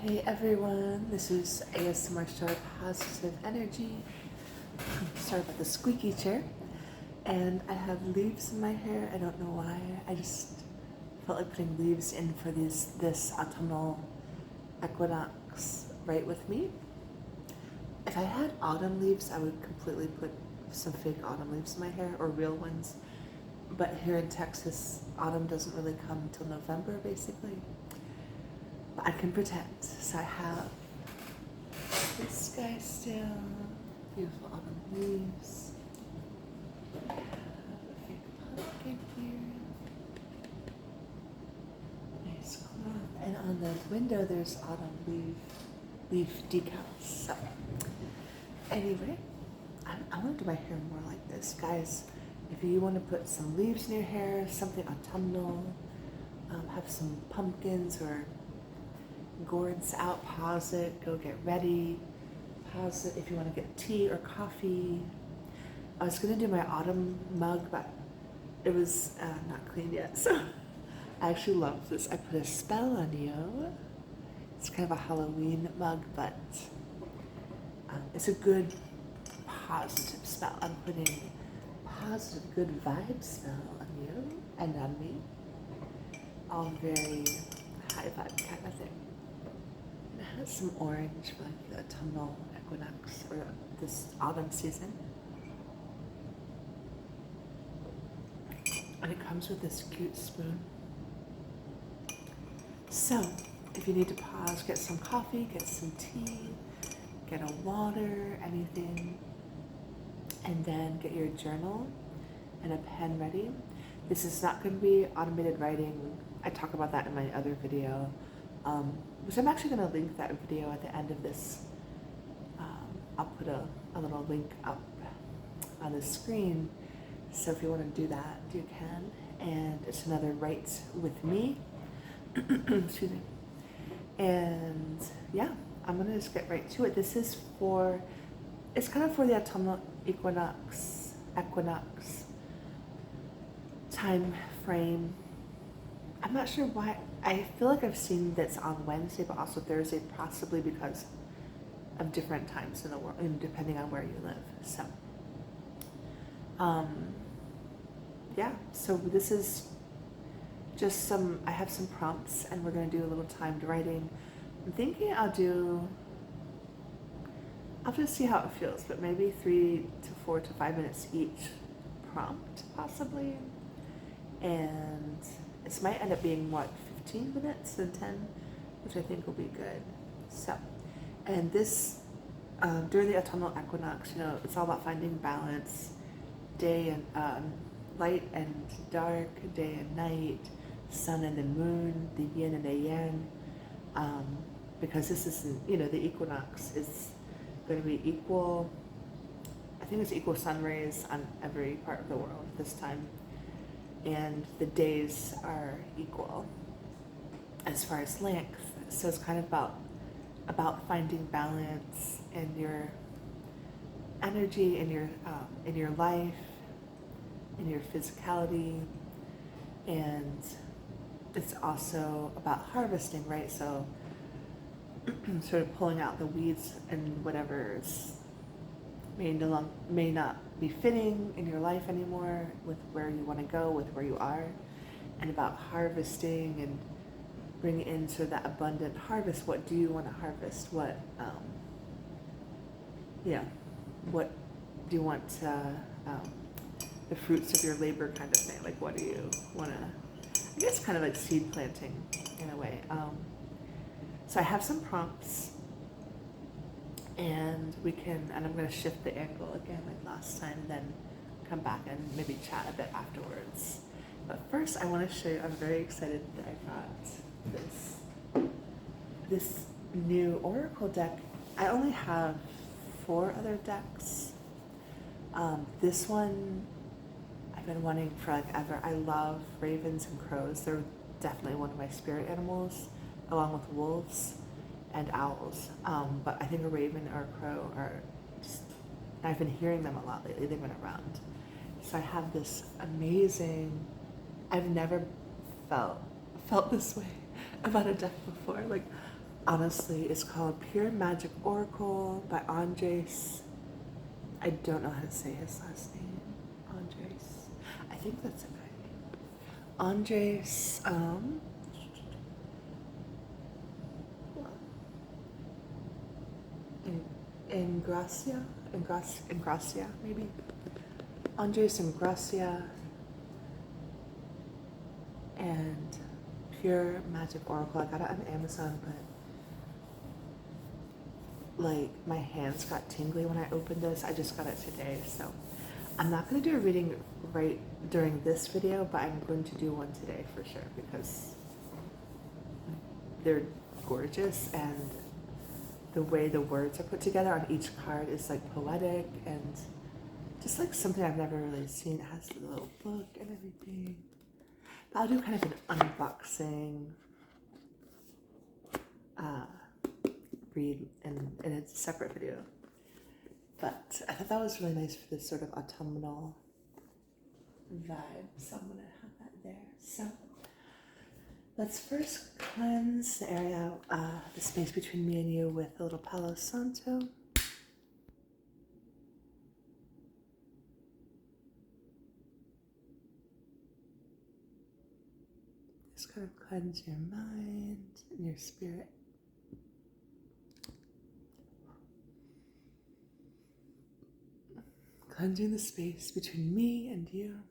Hey everyone, this is ASMR Star Positive Energy. Sorry about the squeaky chair. And I have leaves in my hair. I don't know why. I just felt like putting leaves in for this autumnal equinox right with me. If I had autumn leaves, I would completely put some fake autumn leaves in my hair, or real ones. But here in Texas, autumn doesn't really come until November, basically. But I can pretend. So I have this guy still, beautiful autumn leaves. I have a fake pumpkin here. Nice cloth. And on the window there's autumn leaf decals. So anyway, I want to do my hair more like this. Guys, if you want to put some leaves in your hair, something autumnal, have some pumpkins or gourds out, pause it, go get ready, pause it if you want to get tea or coffee. I was going to do my autumn mug, but it was not clean yet, so I actually love this. I put a spell on you. It's kind of a Halloween mug, but it's a good positive spell. I'm putting positive good vibe spell on you and on me. All very high vibe kind of thing. It has some orange for like the autumnal equinox or this autumn season. And it comes with this cute spoon. So, if you need to pause, get some coffee, get some tea, get a water, anything, and then get your journal and a pen ready. This is not going to be automated writing. I talk about that in my other video, which I'm actually going to link that video at the end of this. I'll put a little link up on the screen, so if you want to do that, you can. And it's another Write with Me. Excuse me. And yeah, I'm going to just get right to it. This is it's kind of for the autumnal equinox time frame. I'm not sure why. I feel like I've seen this on Wednesday, but also Thursday, possibly because of different times in the world, and depending on where you live. So, yeah. So this is just I have some prompts, and we're going to do a little timed writing. I'm thinking I'll just see how it feels, but maybe 3 to 4 to 5 minutes each prompt, possibly. And this might end up being, 15 minutes and 10, which I think will be good. So, and this, during the autumnal equinox, it's all about finding balance, day and light and dark, day and night, sun and the moon, the yin and the yang, because this is, the equinox is going to be equal. I think it's equal sun rays on every part of the world this time, and the days are equal as far as length. So it's kind of about finding balance in your energy, in your life, in your physicality, and it's also about harvesting, right? So sort of pulling out the weeds and whatever may not be fitting in your life anymore, with where you want to go, with where you are, and about harvesting and bring in sort of that abundant harvest. What do you want to harvest? What do you want the fruits of your labor kind of thing? Like, what do you want to, I guess kind of like seed planting in a way. So I have some prompts, and I'm going to shift the angle again like last time, then come back and maybe chat a bit afterwards. But first I want to show you, I'm very excited that I got this new Oracle deck. I only have 4 other decks. This one I've been wanting for like ever. I love ravens and crows. They're definitely one of my spirit animals, along with wolves and owls. But I think a raven or a crow are just, I've been hearing them a lot lately. They've been around. So I have this amazing, I've never felt this way about a deck before. Like, honestly, it's called Pure Magic Oracle by Andres. I don't know how to say his last name. Andres. I think that's a guy. Andres, Ingracia, maybe. Andres Ingracia and Pure Magic Oracle. I got it on Amazon, but like my hands got tingly when I opened this. I just got it today, so I'm not going to do a reading right during this video, but I'm going to do one today for sure because they're gorgeous, and the way the words are put together on each card is like poetic and just like something I've never really seen. It has the little book and everything. But I'll do kind of an unboxing read in a separate video. But I thought that was really nice for this sort of autumnal vibe, so I'm gonna have that there. So let's first cleanse the area, the space between me and you with a little Palo Santo. Just kind of cleanse your mind and your spirit. Cleansing the space between me and you.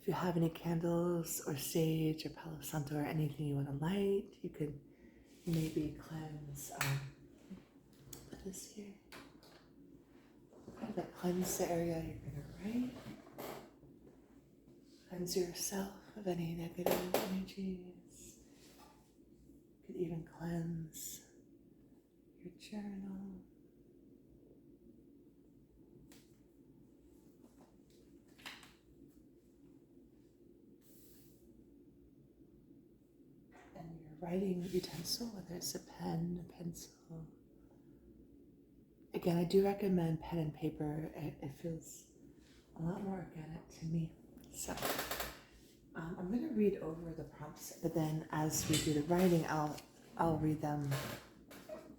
If you have any candles or sage or Palo Santo or anything you want to light, you could maybe cleanse this here. Kind of like cleanse the area you're going to write. Cleanse yourself of any negative energies. You could even cleanse your journal. And your writing utensil, whether it's a pen, a pencil. Again, I do recommend pen and paper. It feels a lot more organic to me. So I'm going to read over the prompts, but then as we do the writing, I'll read them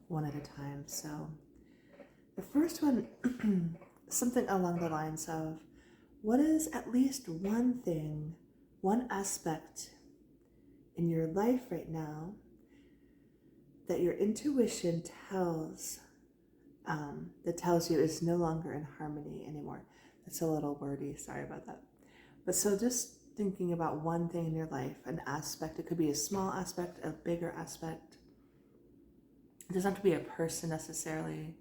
one at a time. So the first one, something along the lines of, what is at least one thing, one aspect in your life right now that your intuition tells you is no longer in harmony anymore? That's a little wordy, sorry about that. But so just thinking about one thing in your life, an aspect, it could be a small aspect, a bigger aspect. It doesn't have to be a person necessarily.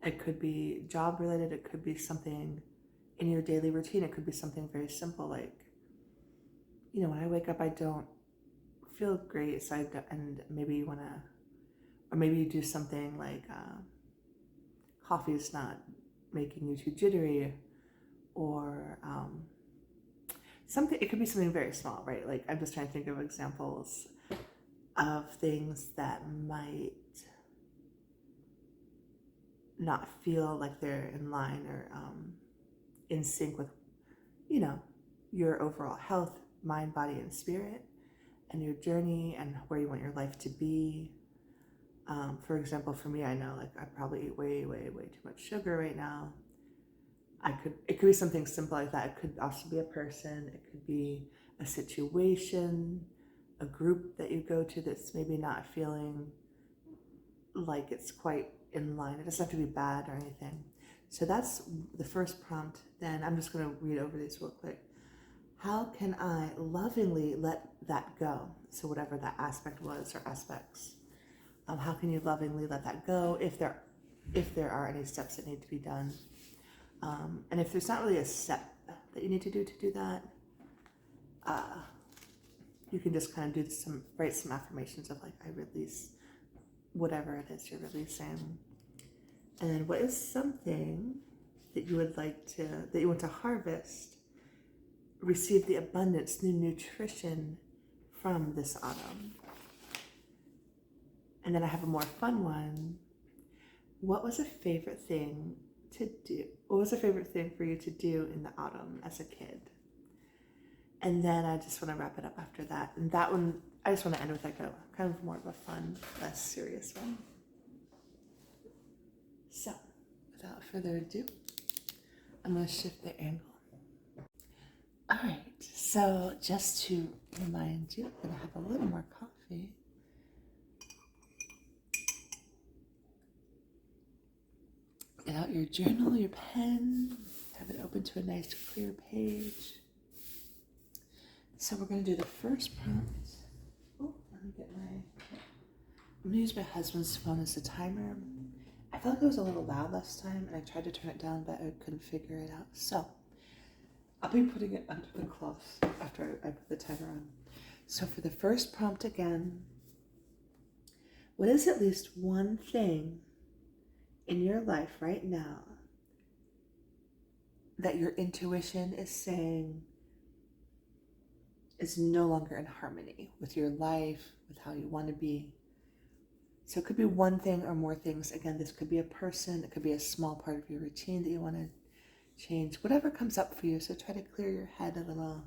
It could be job related, it could be something in your daily routine, it could be something very simple like, you know, when I wake up I don't feel great, so and maybe you want to, or maybe you do something like coffee is not making you too jittery, or something, it could be something very small, right? Like I'm just trying to think of examples of things that might not feel like they're in line or in sync with, you know, your overall health, mind, body, and spirit, and your journey and where you want your life to be. For example, for me, I know like I probably eat way too much sugar right now. It could be something simple like that. It could also be a person. It could be a situation, a group that you go to that's maybe not feeling like it's quite in line. It doesn't have to be bad or anything. So that's the first prompt. Then I'm just going to read over these real quick. How can I lovingly let that go? So whatever that aspect was or aspects. How can you lovingly let that go if there are any steps that need to be done? And if there's not really a step that you need to do that, you can just kind of write some affirmations of like, I release whatever it is you're releasing. And what is something that you would that you want to harvest, receive the abundance, new nutrition from this autumn? And then I have a more fun one. What was a favorite thing to do? What was a favorite thing for you to do in the autumn as a kid? And then I just want to wrap it up after that. And that one, I just want to end with like a kind of more of a fun, less serious one. So, without further ado, I'm going to shift the angle. All right, so just to remind you, I'm going to have a little more coffee. Get out your journal, your pen, have it open to a nice clear page. So we're going to do the first prompt. Oh, let me get I'm going to use my husband's phone as a timer. I felt like it was a little loud last time, and I tried to turn it down, but I couldn't figure it out. So I'll be putting it under the cloth after I put the timer on. So for the first prompt again, what is at least one thing in your life right now that your intuition is saying is no longer in harmony with your life, with how you want to be? So it could be one thing or more things. Again, this could be a person, it could be a small part of your routine that you want to change, whatever comes up for you. So try to clear your head a little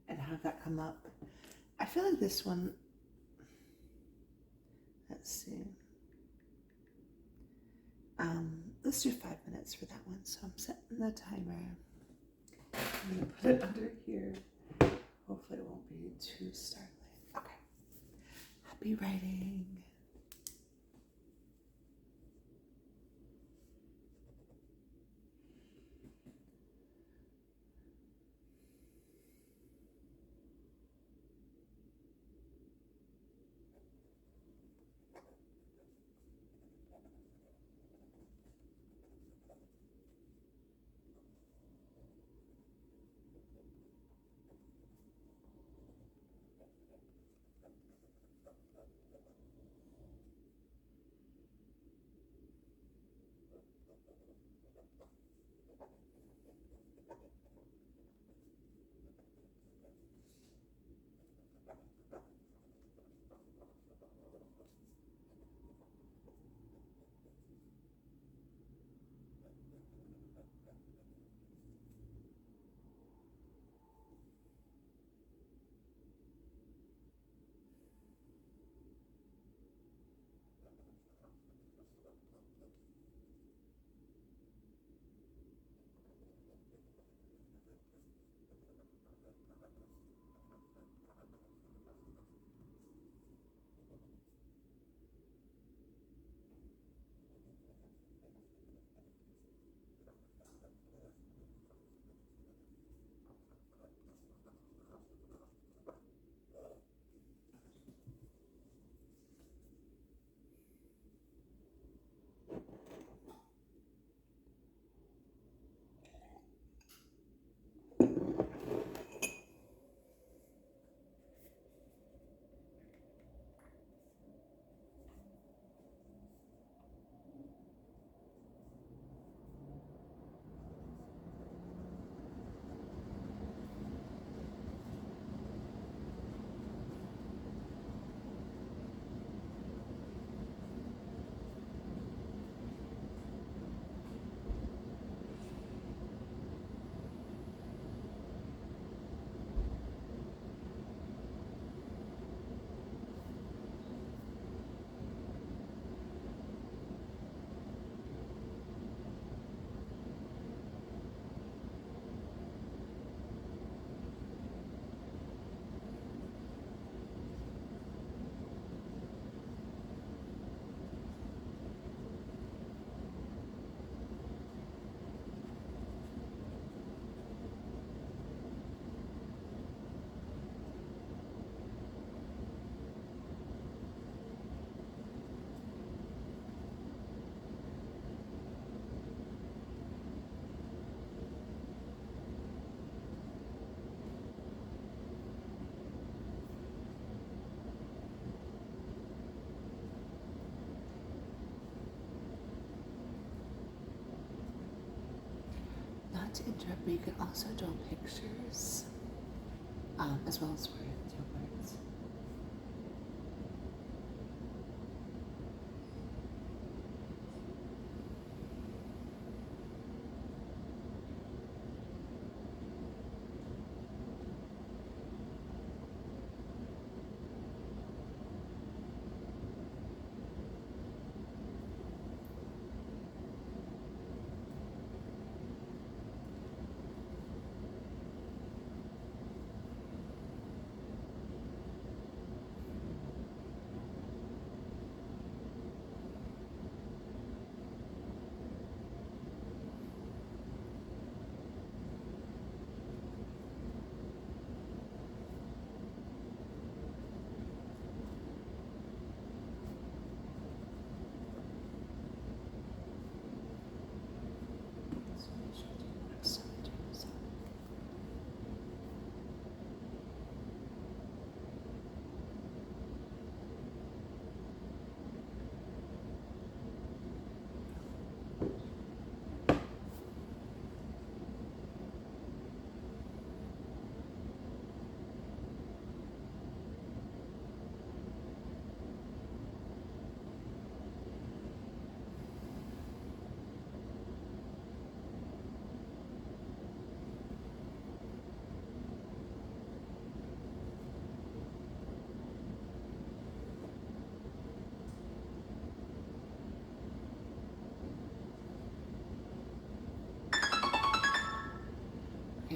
and have that come up. I feel like this one, let's see. Let's do 5 minutes for that one. So I'm setting the timer. I'm going to put it under here. Hopefully it won't be too startling. Okay. Happy writing. To interrupt, but you can also draw pictures as well as words.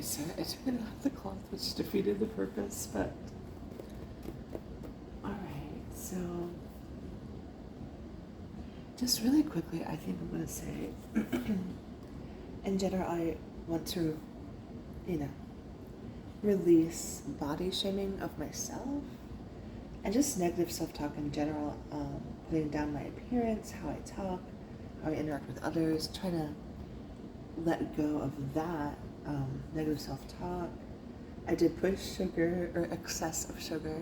sorry, I took it off the cloth, which defeated the purpose, but alright, so just really quickly, I think I'm going to say, in general, I want to, release body shaming of myself and just negative self-talk in general, putting down my appearance, how I talk, how I interact with others, trying to let go of that negative self-talk. I did push sugar or excess of sugar,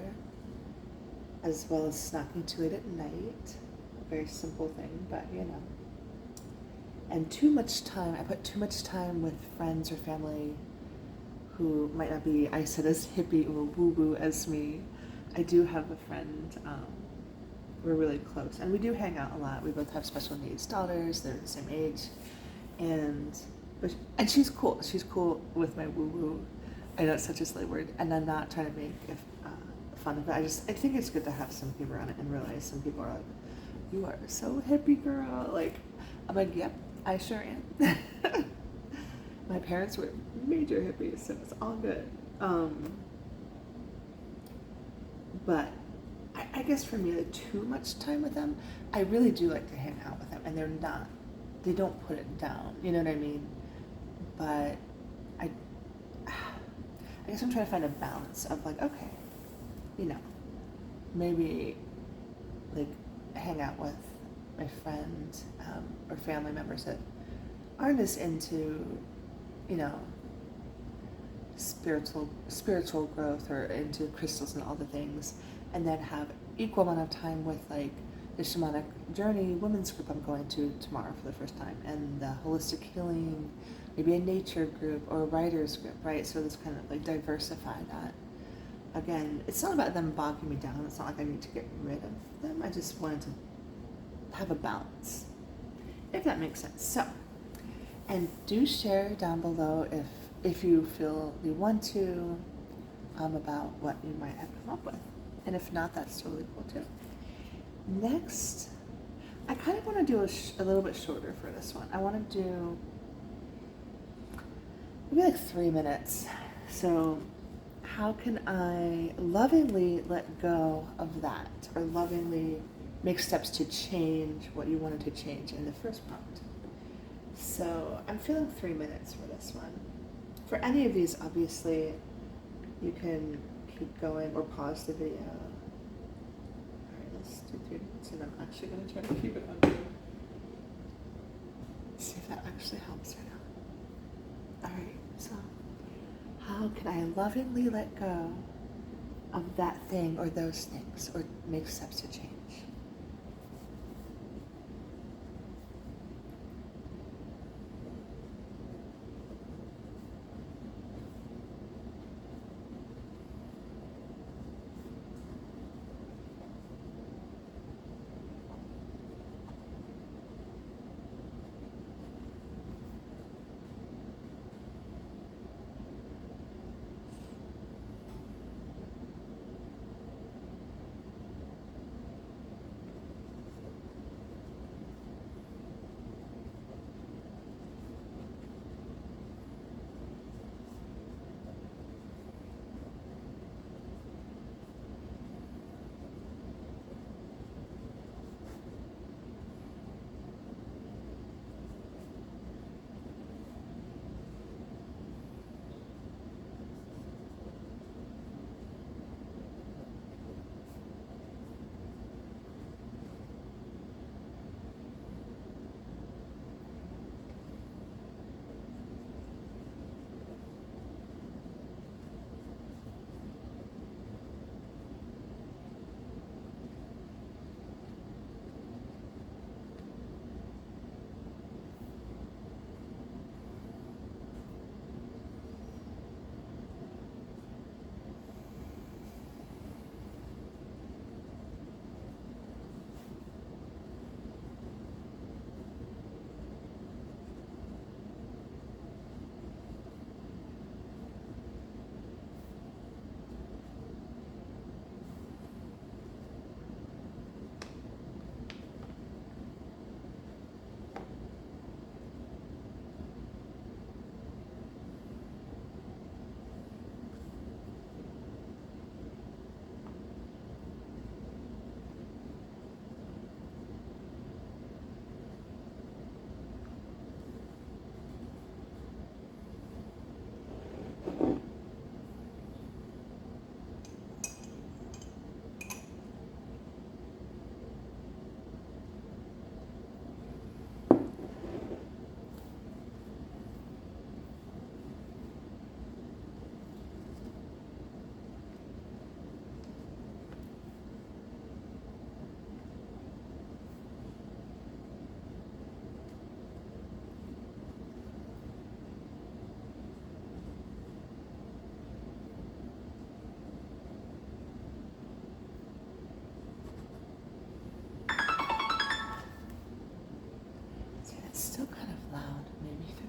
as well as snacking to it at night. A very simple thing, but And too much time, I put too much time with friends or family who might not be, I said, as hippie or woo-woo as me. I do have a friend, we're really close, and we do hang out a lot. We both have special needs daughters, they're the same age, and she's cool. She's cool with my woo-woo. I know it's such a silly word, and I'm not trying to make fun of it. I think it's good to have some humor on it and realize some people are like, you are so hippie, girl. Like, I'm like, yep, I sure am. My parents were major hippies, so it's all good. But I guess for me, like, too much time with them, I really do like to hang out with them, and they don't put it down, you know what I mean? But I guess I'm trying to find a balance of like, okay, maybe like hang out with my friends or family members that aren't as into, spiritual growth or into crystals and all the things, and then have equal amount of time with like the shamanic journey women's group I'm going to tomorrow for the first time, and the holistic healing, maybe a nature group or a writer's group, right? So this kind of like diversify that. Again, it's not about them bogging me down. It's not like I need to get rid of them. I just wanted to have a balance, if that makes sense. So, and do share down below if you feel you want to about what you might have come up with. And if not, that's totally cool too. Next, I kind of want to do a little bit shorter for this one. I want to do maybe like 3 minutes. So how can I lovingly let go of that, or lovingly make steps to change what you wanted to change in the first prompt? So I'm feeling 3 minutes for this one. For any of these, obviously, you can keep going or pause the video. All right, let's do 3 minutes, and I'm actually going to try to keep it on. See if that actually helps or not. All right, so how can I lovingly let go of that thing or those things, or make steps to change?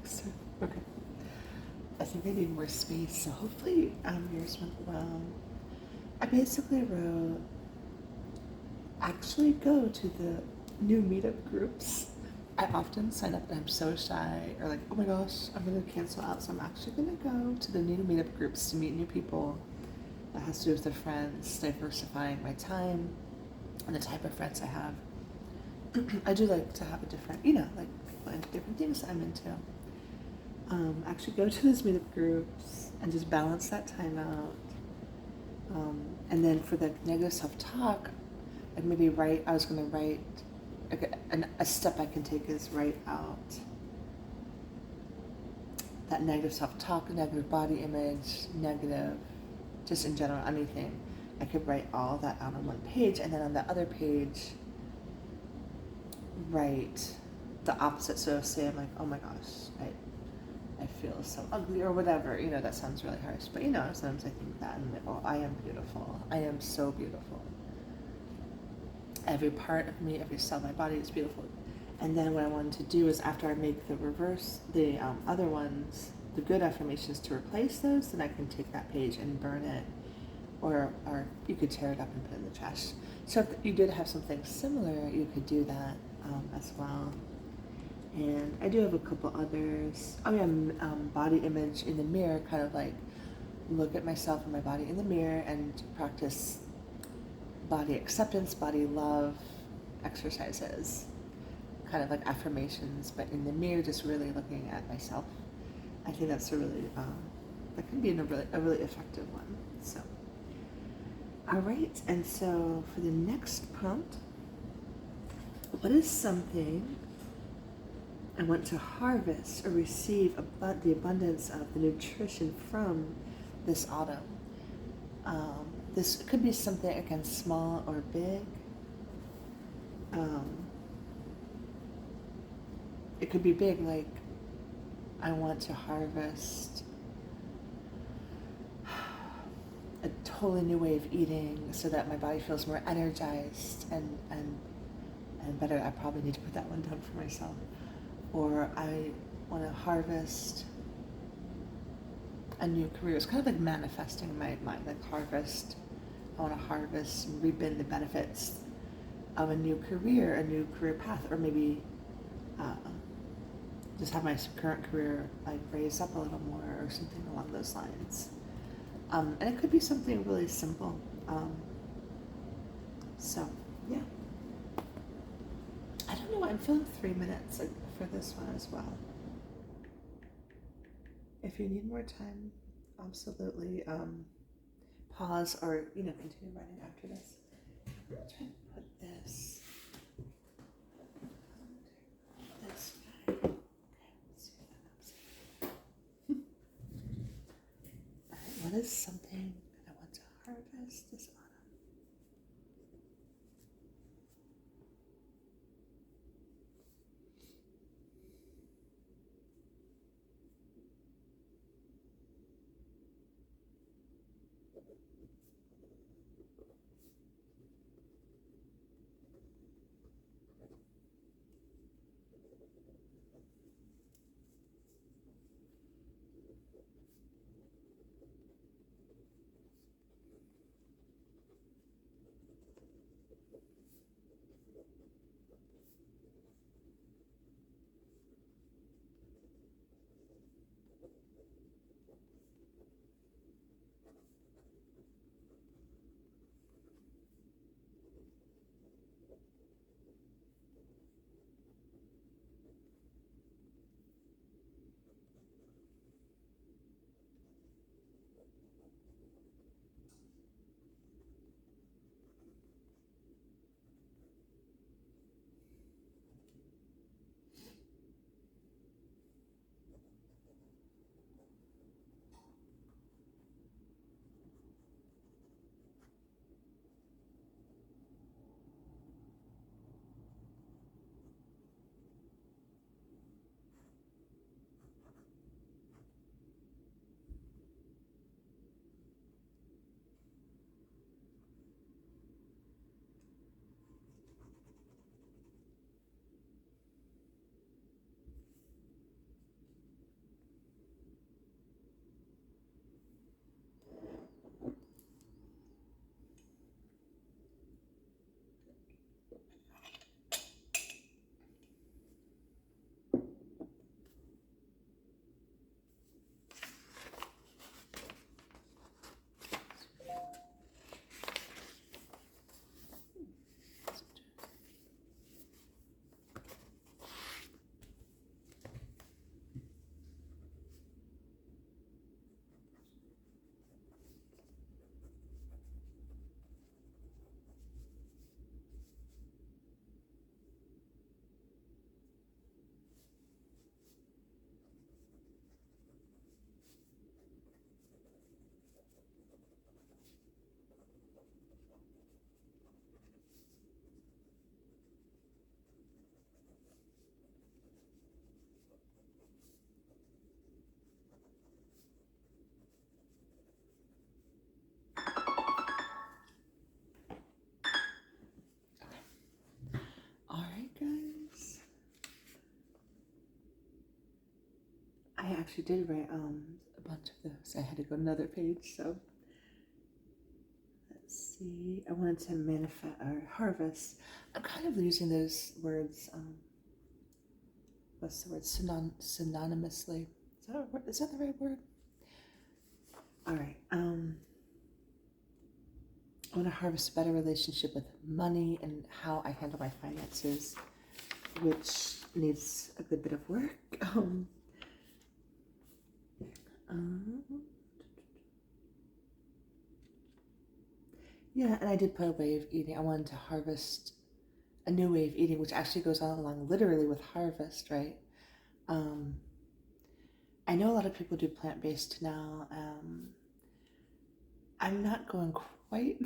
next. Okay. I think I need more space, so hopefully yours went well. I basically wrote, actually go to the new meetup groups. I often sign up and I'm so shy, or like, oh my gosh, I'm gonna cancel out, so I'm actually gonna go to the new meetup groups to meet new people. That has to do with the friends, diversifying my time and the type of friends I have. I do like to have a different, like people into different things I'm into. Actually go to those meetup groups and just balance that time out. And then for the negative self-talk, I'd maybe I was going to write, a step I can take is write out that negative self-talk, negative body image, negative, just in general, anything. I could write all that out on one page, and then on the other page, write the opposite. So say I'm like, oh my gosh, I feel so ugly or whatever, that sounds really harsh, but sometimes I think that and I'm like, oh, I am beautiful. I am so beautiful. Every part of me, every cell of my body is beautiful. And then what I wanted to do is after I make the other ones, the good affirmations, to replace those, then I can take that page and burn it, or you could tear it up and put it in the trash. So if you did have something similar, you could do that as well. And I do have a couple others. Oh yeah, body image in the mirror, kind of like look at myself and my body in the mirror and practice body acceptance, body love exercises, kind of like affirmations, but in the mirror, just really looking at myself. I think that's that can be a really effective one. So, all right, and so for the next prompt, what is something I want to harvest or receive the abundance of the nutrition from this autumn? This could be something, again, small or big. It could be big, like I want to harvest a totally new way of eating so that my body feels more energized and better. I probably need to put that one down for myself. Or I want to harvest a new career. It's kind of like manifesting in my mind, like harvest. I want to harvest and reap in the benefits of a new career path, or maybe just have my current career like raised up a little more, or something along those lines. And it could be something really simple. So yeah, I don't know. I'm feeling 3 minutes for this one as well. If you need more time, absolutely pause or continue writing after this. I'm trying to put this way. Okay, let's see if that helps. All right, what is something that I want to harvest this autumn? I actually did write a bunch of those. I had to go to another page, so let's see. I wanted to manifest or harvest. I'm kind of using those words. What's the word? Synonymously. Is that the right word? All right. I want to harvest a better relationship with money and how I handle my finances, which needs a good bit of work. Yeah, and I did put a way of eating. I wanted to harvest a new way of eating, which actually goes all along literally with harvest, right? I know a lot of people do plant-based now. I'm not going quite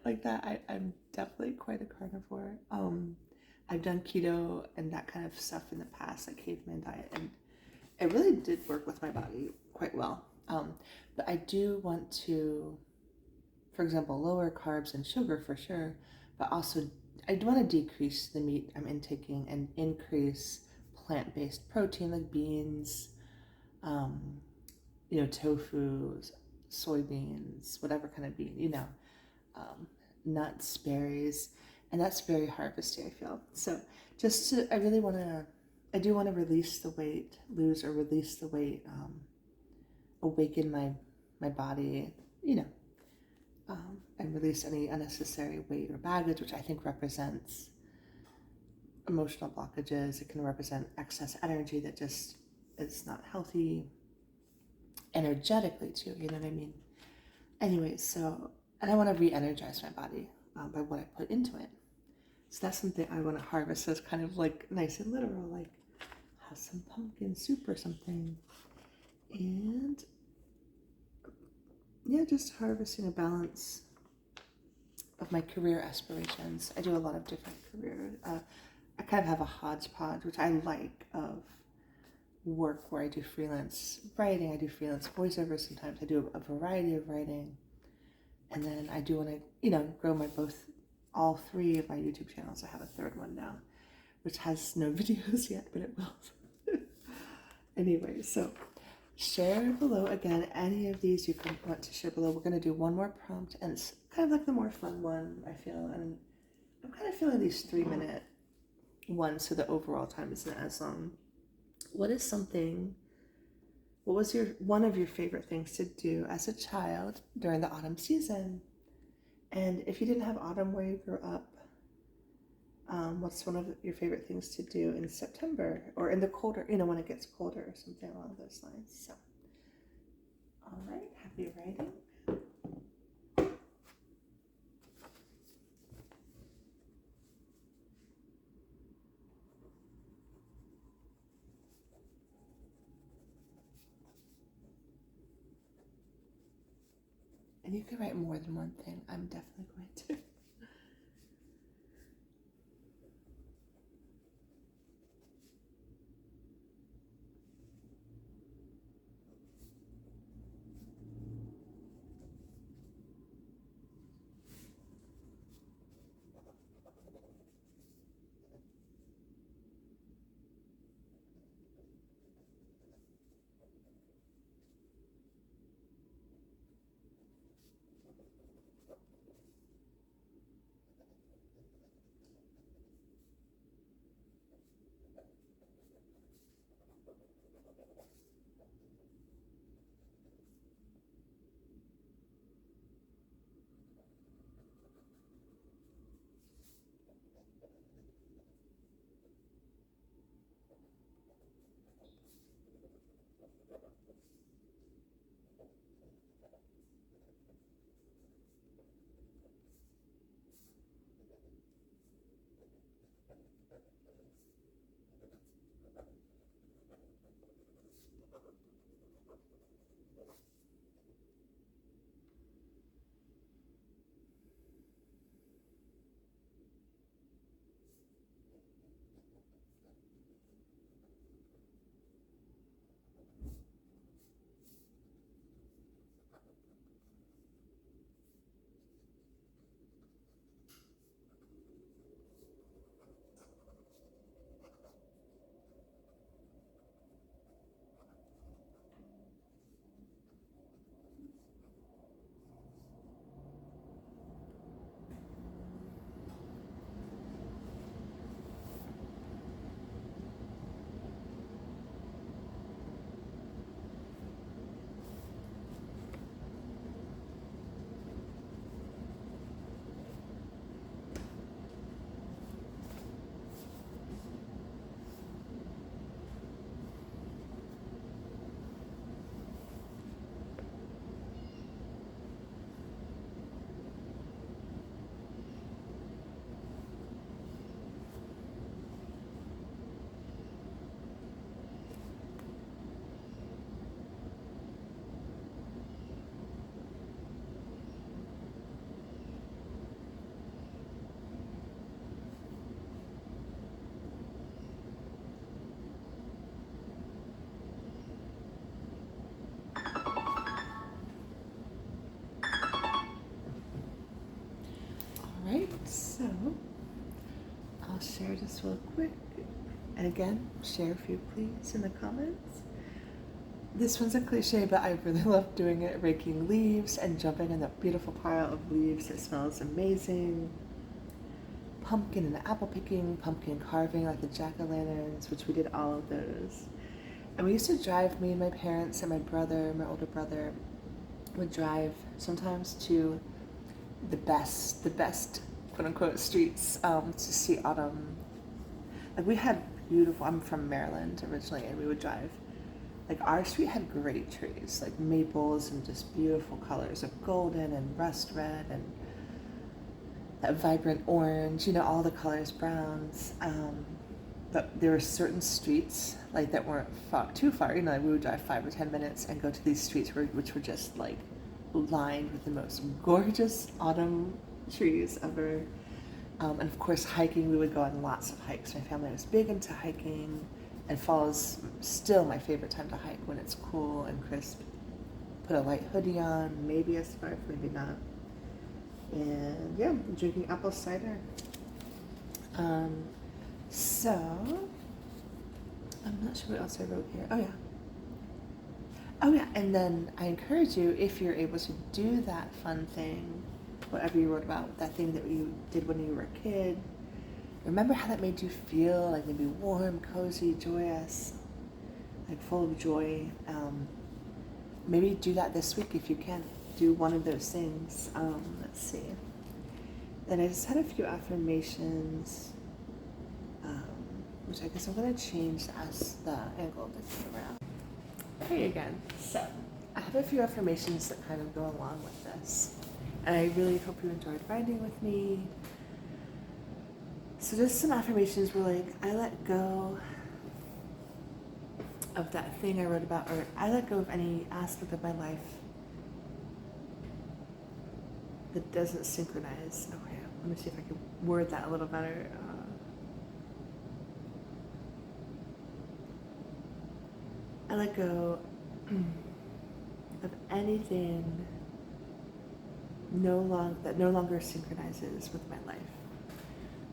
like that. I'm definitely quite a carnivore. I've done keto and that kind of stuff in the past, like caveman diet, and it really did work with my body quite well. But I do want to, for example, lower carbs and sugar for sure, but also I do want to decrease the meat I'm intaking and increase plant-based protein like beans, tofu, soybeans, whatever kind of bean, nuts, berries, and that's very harvesty, I feel. So I do want to release the weight, lose or release the weight, awaken my body, and release any unnecessary weight or baggage, which I think represents emotional blockages. It can represent excess energy that just is not healthy energetically too, you know what I mean? Anyway, and I want to re-energize my body by what I put into it. So that's something I want to harvest. So it's kind of like nice and literal, like have some pumpkin soup or something. And yeah, just harvesting a balance of my career aspirations. I do a lot of different careers. I kind of have a hodgepodge, which I like, of work where I do freelance writing, I do freelance voiceovers sometimes, I do a variety of writing. And then I do want to, grow all three of my YouTube channels. I have a third one now, which has no videos yet, but it will. Anyway, so share below again any of these you can want to share below. We're going to do one more prompt, and it's kind of like the more fun one, I feel. And I'm kind of feeling these 3-minute ones, so the overall time isn't as long. What was one of your favorite things to do as a child during the autumn season? And if you didn't have autumn where you grew up, what's one of your favorite things to do in September or in the colder, when it gets colder or something along those lines? So, all right, happy writing. And you can write more than one thing. I'm definitely going to. I'll share just real quick. And again, share if you please in the comments. This one's a cliche, but I really love doing it, raking leaves and jumping in that beautiful pile of leaves that smells amazing. Pumpkin and apple picking, pumpkin carving like the jack-o'-lanterns, which we did all of those. And we used to drive, me and my parents and my brother, my older brother, would drive sometimes to the best quote-unquote streets to see autumn. Like we had beautiful, I'm from Maryland originally, and we would drive. Like our street had great trees, like maples and just beautiful colors of golden and rust red and that vibrant orange, you know, all the colors, browns. But there were certain streets like that weren't too far, you know, like we would drive 5 or 10 minutes and go to these streets which were just like lined with the most gorgeous autumn trees ever. And of course, hiking, we would go on lots of hikes. My family was big into hiking, and fall is still my favorite time to hike when it's cool and crisp. Put a light hoodie on, maybe a scarf, maybe not. And yeah, I'm drinking apple cider. So, I'm not sure what else I wrote here. Oh yeah, and then I encourage you, if you're able to do that fun thing, whatever you wrote about, that thing that you did when you were a kid, remember how that made you feel, like maybe warm, cozy, joyous, like full of joy. Maybe do that this week if you can. Do one of those things. Let's see. Then I just had a few affirmations, which I guess I'm going to change as the angle of this around. Hey again. So I have a few affirmations that kind of go along with this. And I really hope you enjoyed writing with me. So just some affirmations were like, I let go of that thing I wrote about, or I let go of any aspect of my life that doesn't synchronize. Okay, let me see if I can word that a little better. I let go of anything that no longer synchronizes with my life.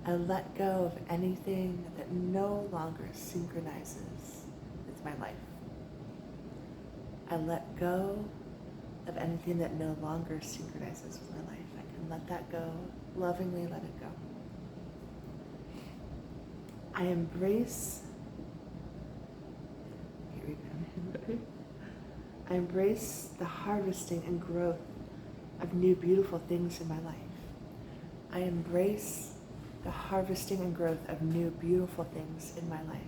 I let go of anything that no longer synchronizes with my life. I let go of anything that no longer synchronizes with my life. I can let that go, lovingly let it go. I embrace the harvesting and growth of new beautiful things in my life. I embrace the harvesting and growth of new beautiful things in my life.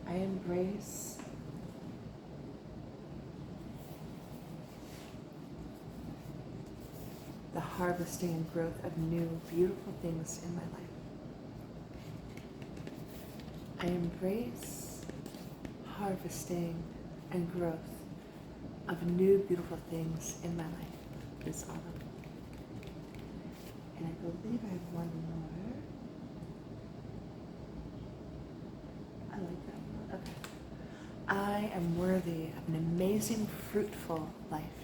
I embrace the harvesting and growth of new beautiful things in my life. I embrace harvesting and growth of new beautiful things in my life this autumn. And I believe I have one more. I like that one. Okay. I am worthy of an amazing, fruitful life.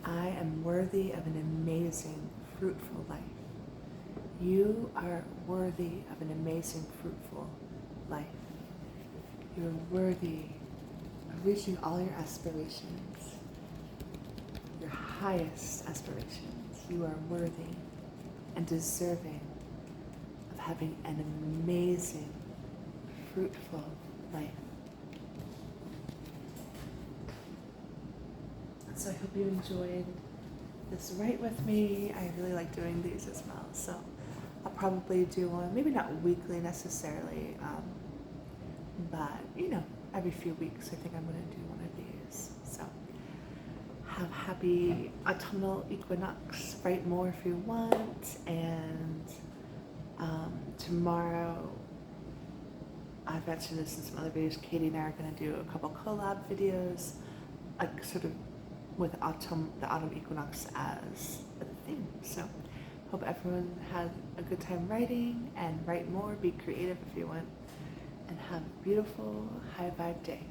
I am worthy of an amazing, fruitful life. You are worthy of an amazing, fruitful life. You're worthy of reaching all your aspirations, your highest aspirations. You are worthy and deserving of having an amazing, fruitful life. So I hope you enjoyed this write with me. I really like doing these as well. So I'll probably do one, maybe not weekly necessarily, but you know, every few weeks I think I'm going to do one of these. So have happy autumnal equinox. Write more if you want. And tomorrow, I've mentioned this in some other videos, Katie and I are going to do a couple collab videos, like sort of with the autumn equinox as a theme. So hope everyone had a good time writing, and write more, be creative if you want, and have a beautiful high vibe day.